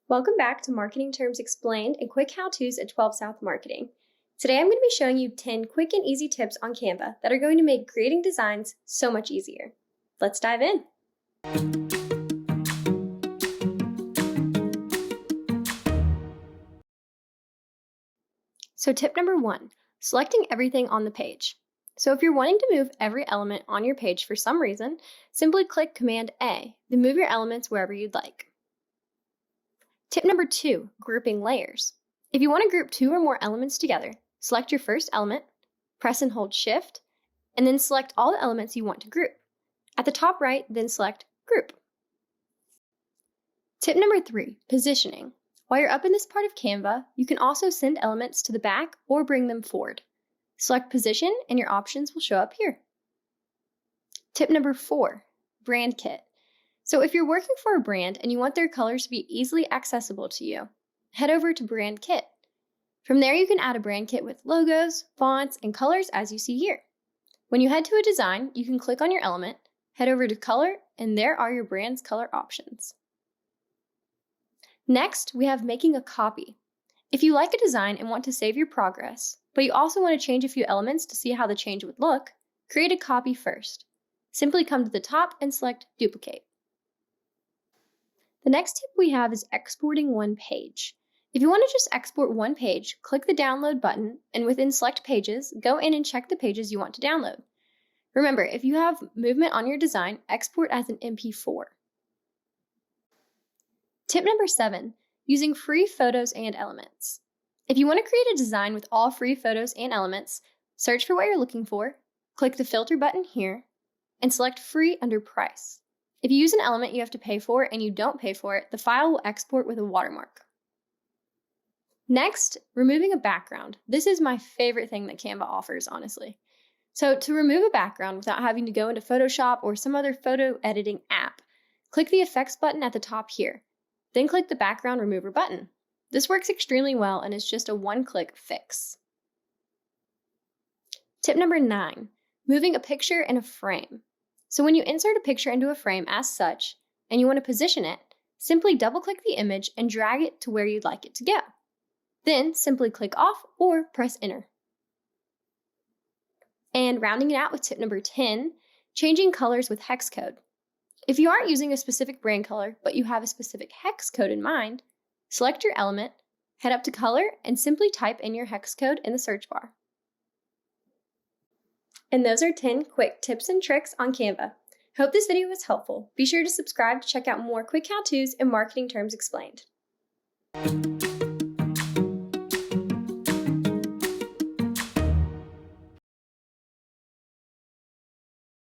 Welcome back to Marketing Terms Explained and Quick How-Tos at 12 South Marketing. Today I'm going to be showing you 10 quick and easy tips on Canva that are going to make creating designs so much easier. Let's dive in. So tip number 1, selecting everything on the page. So if you're wanting to move every element on your page for some reason, simply click Command A, then move your elements wherever you'd like. Tip number 2, grouping layers. If you want to group 2 or more elements together, select your first element, press and hold Shift, and then select all the elements you want to group. At the top right, then select Group. Tip number 3, positioning. While you're up in this part of Canva, you can also send elements to the back or bring them forward. Select Position and your options will show up here. Tip number 4, brand kit. So if you're working for a brand and you want their colors to be easily accessible to you, head over to Brand Kit. From there you can add a brand kit with logos, fonts, and colors as you see here. When you head to a design, you can click on your element, head over to Color, and there are your brand's color options. Next, we have making a copy. If you like a design and want to save your progress, but you also want to change a few elements to see how the change would look, create a copy first. Simply come to the top and select Duplicate. The next tip we have is exporting one page. If you want to just export one page, click the download button and within select pages, go in and check the pages you want to download. Remember, if you have movement on your design, export as an MP4. Tip number 7, using free photos and elements. If you want to create a design with all free photos and elements, search for what you're looking for, click the filter button here, and select free under price. If you use an element you have to pay for and you don't pay for it, the file will export with a watermark. Next, removing a background. This is my favorite thing that Canva offers, honestly. So to remove a background without having to go into Photoshop or some other photo editing app, click the Effects button at the top here. Then click the Background Remover button. This works extremely well and is just a one-click fix. Tip number 9, moving a picture in a frame. So when you insert a picture into a frame as such, and you want to position it, simply double-click the image and drag it to where you'd like it to go. Then simply click off or press enter. And rounding it out with tip number 10, changing colors with hex code. If you aren't using a specific brand color, but you have a specific hex code in mind, select your element, head up to color, and simply type in your hex code in the search bar. And those are 10 quick tips and tricks on Canva. Hope this video was helpful. Be sure to subscribe to check out more quick how-tos and marketing terms explained.